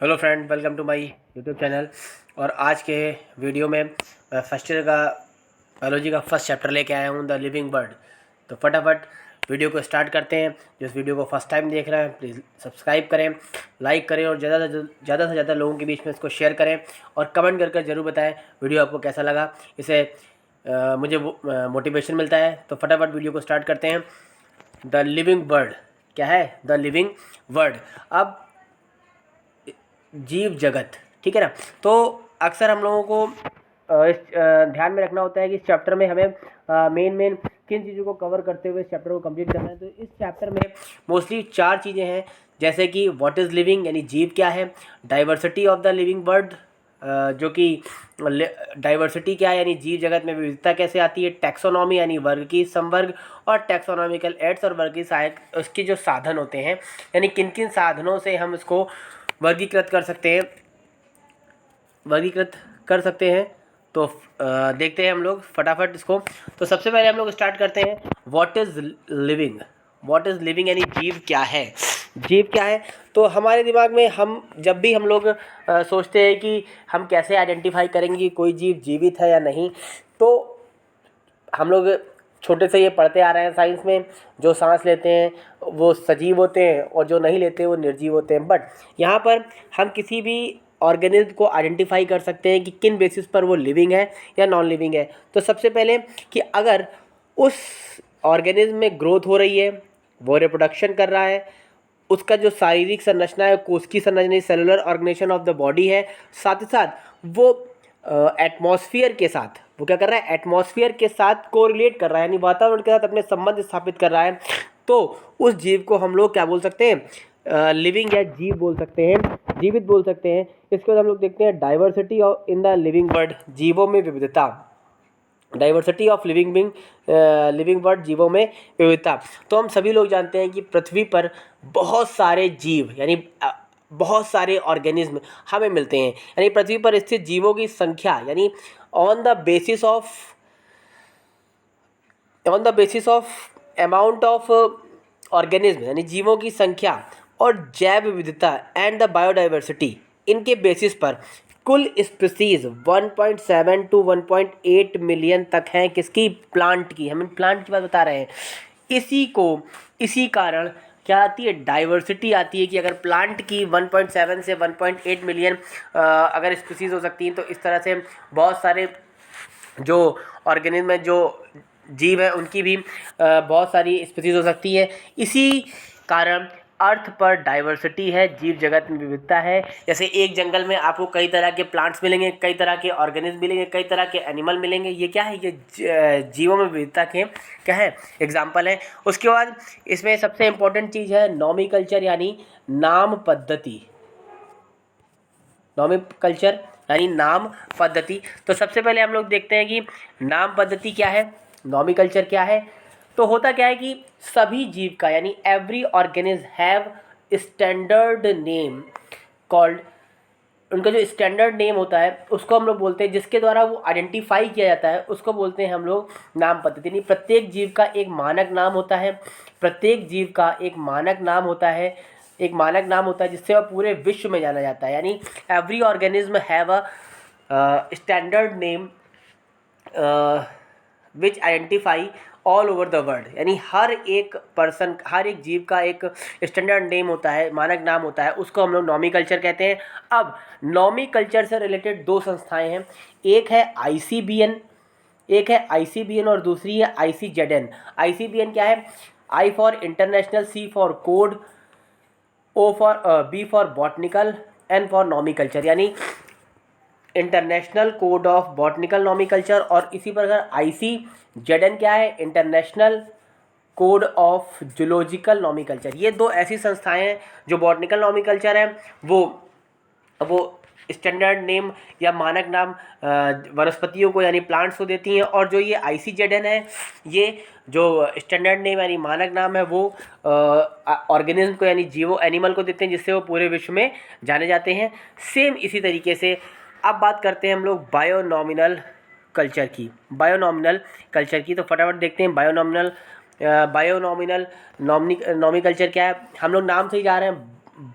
Hello friend, welcome to my YouTube channel. और आज के वीडियो में मैं फर्स्ट ईयर का बायोलॉजी का फर्स्ट चैप्टर लेके आया हूँ, द लिविंग वर्ल्ड। तो फटाफट वीडियो को स्टार्ट करते हैं। जो इस वीडियो को फर्स्ट टाइम देख रहे हैं प्लीज़ सब्सक्राइब करें, लाइक करें और ज़्यादा से ज़्यादा लोगों के बीच में इसको शेयर करें और कमेंट करके ज़रूर बताएं वीडियो आपको कैसा लगा। इसे मुझे मोटिवेशन मिलता है। तो फटाफट वीडियो को स्टार्ट करते हैं। द लिविंग वर्ल्ड क्या है? The living world. अब जीव जगत, ठीक है ना। तो अक्सर हम लोगों को ध्यान में रखना होता है कि इस चैप्टर में हमें मेन किन चीज़ों को कवर करते हुए इस चैप्टर को कंप्लीट करना है। तो इस चैप्टर में मोस्टली 4 चीज़ें हैं, जैसे कि व्हाट इज़ लिविंग यानी जीव क्या है, diversity of the living world जो कि डाइवर्सिटी क्या है यानी जीव जगत में विविधता कैसे आती है, टैक्सोनॉमी यानी वर्ग की संवर्ग, और टैक्सोनॉमिकल एड्स और वर्ग की सहायक उसके जो साधन होते हैं यानी किन किन साधनों से हम इसको वर्गीकृत कर सकते हैं। तो देखते हैं हम लोग फटाफट इसको। तो सबसे पहले हम लोग स्टार्ट करते हैं, what is living. What is living यानी जीव क्या है। जीव क्या है? तो हमारे दिमाग में जब भी हम लोग सोचते हैं कि हम कैसे आइडेंटिफाई करेंगे कि कोई जीव जीवित है या नहीं, तो हम लोग छोटे से ये पढ़ते आ रहे हैं साइंस में, जो सांस लेते हैं वो सजीव होते हैं और जो नहीं लेते वो निर्जीव होते हैं। बट यहाँ पर हम किसी भी ऑर्गेनिज्म को आइडेंटिफाई कर सकते हैं कि किन बेसिस पर वो लिविंग है या नॉन लिविंग है। तो सबसे पहले कि अगर उस ऑर्गेनिज्म में ग्रोथ हो रही है, वो रिप्रोडक्शन कर रहा है, उसका जो शारीरिक संरचना है, कोशिकीय संरचना, cellular organisation of the body है, साथ ही साथ वो एटमॉस्फेयर के साथ वो क्या कर रहा है, एटमॉस्फेयर के साथ कोरिलेट कर रहा है यानी वातावरण के साथ अपने संबंध स्थापित कर रहा है, तो उस जीव को हम लोग क्या बोल सकते हैं, लिविंग या जीव बोल सकते हैं, जीवित बोल सकते हैं। इसके बाद हम लोग देखते हैं diversity of in the living world, जीवों में विविधता, डाइवर्सिटी ऑफ लिविंग वर्ल्ड, जीवों में विविधता। तो हम सभी लोग जानते हैं कि पृथ्वी पर बहुत सारे जीव यानी बहुत सारे ऑर्गेनिज्म हमें मिलते हैं, यानी पृथ्वी पर स्थित जीवों की संख्या यानी on the basis of amount of organism यानी जीवों की संख्या और जैव विविधता एंड द बायोडाइवर्सिटी, इनके बेसिस पर कुल स्पीसीज 1.7 टू 1.8 मिलियन तक हैं किसकी, प्लांट की। हम प्लांट की बात बता रहे हैं। इसी कारण क्या आती है, डाइवर्सिटी आती है कि अगर प्लांट की 1.7 से 1.8 मिलियन अगर स्पीसीज हो सकती हैं, तो इस तरह से बहुत सारे जो ऑर्गेनिज्म है, जो जीव है, उनकी भी बहुत सारी स्पीसीज हो सकती है। इसी कारण अर्थ पर डाइवर्सिटी है, जीव जगत में विविधता है। जैसे एक जंगल में आपको कई तरह के प्लांट्स मिलेंगे, कई तरह के ऑर्गेनिज्म मिलेंगे, कई तरह के एनिमल मिलेंगे। ये क्या है, ये जीवों में विविधता के क्या है, एग्जाम्पल है। उसके बाद इसमें सबसे इम्पोर्टेंट चीज़ है नॉमिकल्चर यानी नाम पद्धति। नॉमिकल्चर यानी नाम पद्धति। तो सबसे पहले हम लोग देखते हैं कि नाम पद्धति क्या है, नॉमिकल्चर क्या है। तो होता क्या है कि सभी जीव का यानी every organism have standard name called, उनका जो स्टैंडर्ड नेम होता है उसको हम लोग बोलते हैं, जिसके द्वारा वो आइडेंटिफाई किया जाता है, उसको बोलते हैं हम लोग नाम पद्धति। यानी प्रत्येक जीव का एक मानक नाम होता है, प्रत्येक जीव का एक मानक नाम होता है, एक मानक नाम होता है जिससे वह पूरे विश्व में जाना जाता है। यानी every organism have a standard name which identify all over the world. यानी हर एक पर्सन, हर एक जीव का एक स्टैंडर्ड नेम होता है, मानक नाम होता है, उसको हम लोग नॉमिकल्चर कहते हैं। अब नॉमिकल्चर से रिलेटेड 2 संस्थाएं हैं, एक है आईसीबीएन और दूसरी है आईसीजेडएन। आईसीबीएन क्या है, I for international, C for code, B for botanical, N for nomenclature, यानी international code of botanical nomenclature. और इसी प्रकार आईसीजेडएन क्या है, international code of zoological nomenclature. ये 2 ऐसी संस्थाएं हैं जो बॉटनिकल नॉमिकल्चर है, वो स्टैंडर्ड नेम या मानक नाम वनस्पतियों को यानी प्लांट्स को देती हैं, और जो ये आईसीजेडएन है, ये जो स्टैंडर्ड नेम यानी मानक नाम है वो ऑर्गेनिज्म को यानी जीवो एनिमल को देते हैं, जिससे वो पूरे विश्व में जाने जाते हैं। सेम इसी तरीके से अब बात करते हैं हम लोग बायोनॉमिनल कल्चर की। तो फटाफट देखते हैं बायोनॉमिनल नॉमिकल्चर क्या है। हम लोग नाम से ही जा रहे हैं,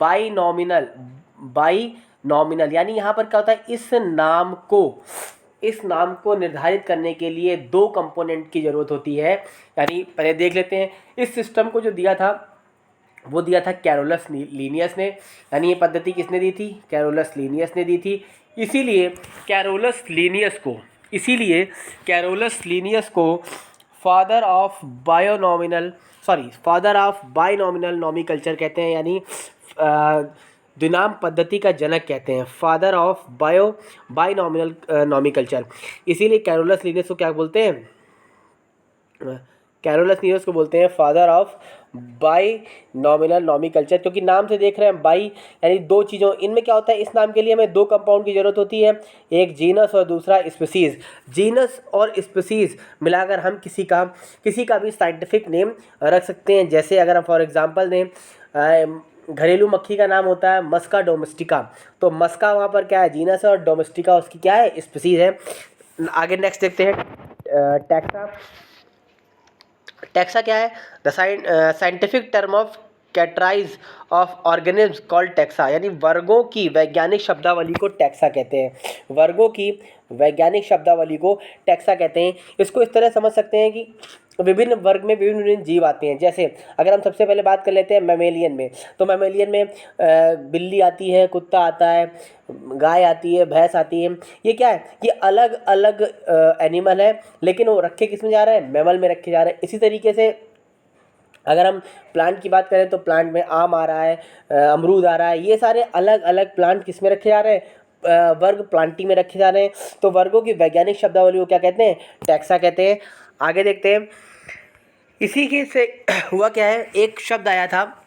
बाइनॉमिनल, बाई नॉमिनल, यानी यहाँ पर क्या होता है, इस नाम को निर्धारित करने के लिए दो कंपोनेंट की ज़रूरत होती है। यानी पहले देख लेते हैं, इस सिस्टम को जो दिया था वो दिया था कैरोलस लीनियस ने। यानी ये पद्धति किसने दी थी, कैरोलस लीनियस ने दी थी। इसीलिए कैरोलस लीनियस को फादर ऑफ बाइनॉमिनल नॉमिकल्चर कहते हैं, यानी द्विनाम पद्धति का जनक कहते हैं, फादर ऑफ बाइनॉमिनल नॉमिकल्चर। इसीलिए कैरोलस लीनियस को क्या बोलते हैं, कैरोलस लीनियस को बोलते हैं फादर ऑफ बाई नॉमिनल नॉमिकल्चर, क्योंकि नाम से देख रहे हैं बाई यानी दो चीज़ों, इनमें क्या होता है, इस नाम के लिए हमें दो कंपाउंड की ज़रूरत होती है, एक जीनस और दूसरा स्पीसीज़। जीनस और स्पीसीज़ मिलाकर हम किसी का भी साइंटिफिक नेम रख सकते हैं। जैसे अगर हम फॉर एग्जांपल दें, घरेलू मक्खी का नाम होता है मस्का डोमेस्टिका, तो मस्का वहाँ पर क्या है, जीनस है, और डोमेस्टिका उसकी क्या है, स्पीसीज़ है। आगे नेक्स्ट देखते हैं, टैक्सा। टैक्सा क्या है, the scientific term of categorise of organisms called taxa, यानी वर्गों की वैज्ञानिक शब्दावली को टैक्सा कहते हैं। वर्गों की वैज्ञानिक शब्दावली को टैक्सा कहते हैं। इसको इस तरह समझ सकते हैं कि विभिन्न वर्ग में विभिन्न जीव आते हैं। जैसे अगर हम सबसे पहले बात कर लेते हैं मैमेलियन में, तो मैमेलियन में बिल्ली आती है, कुत्ता आता है, गाय आती है, भैंस आती है। ये क्या है, ये अलग अलग एनिमल है, लेकिन वो रखे किस में जा रहे हैं, मैमल में रखे जा रहे हैं। इसी तरीके से अगर हम प्लांट की बात करें तो प्लांट में आम आ रहा है, अमरूद आ रहा है, ये सारे अलग अलग प्लांट किस में रखे जा रहे हैं, वर्ग प्लांटी में रखे जा रहे हैं। तो वर्गों की वैज्ञानिक शब्दावली को क्या कहते हैं, टैक्सा कहते हैं। आगे देखते हैं, इसी के से हुआ क्या है, एक शब्द आया था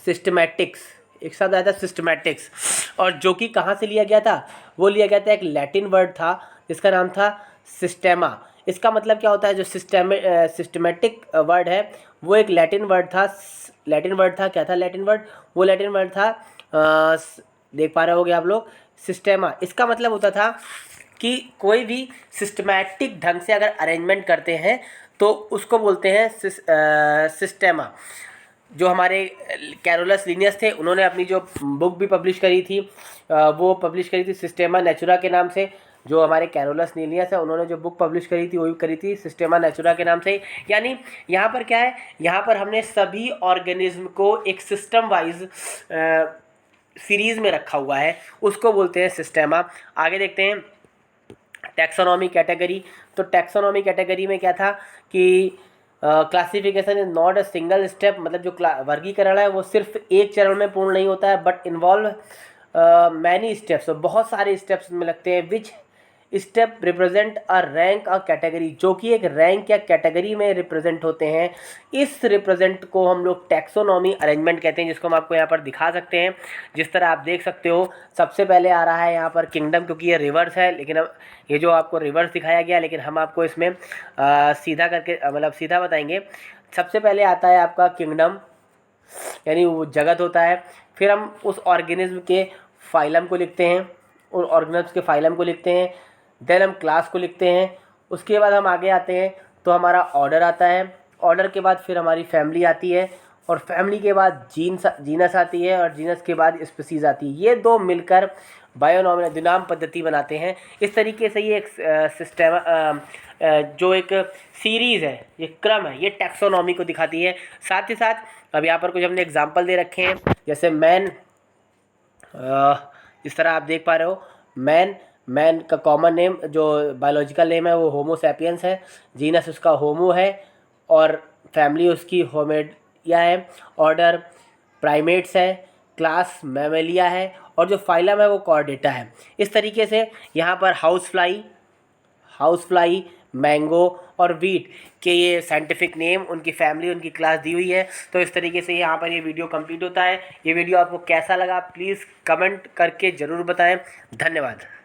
सिस्टमैटिक्स, और जो कि कहाँ से लिया गया था, वो लिया गया था, एक लैटिन वर्ड था जिसका नाम था सिस्टेमा। इसका मतलब क्या होता है, जो सिस्टमैटिक वर्ड है वो एक लैटिन वर्ड था। क्या था लैटिन वर्ड, वो लैटिन वर्ड था, देख पा रहे होगे आप लोग, सिस्टेमा। इसका मतलब होता था कि कोई भी सिस्टमैटिक ढंग से अगर अरेंजमेंट करते हैं तो उसको बोलते हैं सिस्टेमा। जो हमारे कैरोलस लीनियस थे, उन्होंने अपनी जो बुक भी पब्लिश करी थी, वो पब्लिश करी थी सिस्टेमा नेचुरा के नाम से। जो हमारे कैरोलस लीनियस है, उन्होंने जो बुक पब्लिश करी थी वो भी करी थी सिस्टेमा नेचुरा के नाम से। यानी यहाँ पर क्या है, यहाँ पर हमने सभी ऑर्गेनिज्म को एक सिस्टम वाइज सीरीज़ में रखा हुआ है, उसको बोलते हैं सिस्टेमा। आगे देखते हैं टैक्सोनॉमी कैटेगरी। तो टैक्सोनॉमी कैटेगरी में क्या था कि classification is not a single step, मतलब जो वर्गीकरण है वो सिर्फ एक चरण में पूर्ण नहीं होता है, बट इन्वॉल्व मैनी स्टेप्स, बहुत सारे स्टेप्स में लगते हैं। Which step represent a rank a category, जो कि एक रैंक या कैटेगरी में रिप्रेजेंट होते हैं। इस रिप्रेजेंट को हम लोग टैक्सोनॉमी अरेंजमेंट कहते हैं, जिसको हम आपको यहाँ पर दिखा सकते हैं। जिस तरह आप देख सकते हो, सबसे पहले आ रहा है यहाँ पर किंगडम, क्योंकि ये रिवर्स है, लेकिन अब ये जो आपको रिवर्स दिखाया गया, लेकिन हम आपको इसमें सीधा करके मतलब सीधा बताएंगे। सबसे पहले आता है आपका किंगडम, यानी वो जगत होता है। फिर हम उस ऑर्गेनिज्म के फाइलम को लिखते हैं, उन ऑर्गेनिज्म के फाइलम को लिखते हैं। देन हम क्लास को लिखते हैं। उसके बाद हम आगे आते हैं तो हमारा ऑर्डर आता है। ऑर्डर के बाद फिर हमारी फैमिली आती है, और फैमिली के बाद जीनस आती है, और जीनस के बाद स्पीसीज आती है। ये दो मिलकर बायोनॉमिनल द्विनाम पद्धति बनाते हैं। इस तरीके से ये एक सिस्टम जो एक सीरीज़ है, ये क्रम है, ये टैक्सोनॉमी को दिखाती है। साथ ही साथ अब यहाँ पर कुछ हमने एग्जांपल दे रखे हैं, जैसे मैन, इस तरह आप देख पा रहे हो, मैन का कॉमन नेम जो बायोलॉजिकल नेम है वो होमो सैपियंस है, जीनस उसका होमो है, और फैमिली उसकी होमेडिया है, ऑर्डर प्राइमेट्स है, क्लास मैमेलिया है, और जो फाइलम है वो कॉर्डेटा है। इस तरीके से यहाँ पर हाउस फ्लाई, मैंगो और वीट के ये साइंटिफिक नेम, उनकी फैमिली, उनकी क्लास दी हुई है। तो इस तरीके से यहाँ पर ये वीडियो कंप्लीट होता है। ये वीडियो आपको कैसा लगा प्लीज़ कमेंट करके ज़रूर बताएं। धन्यवाद।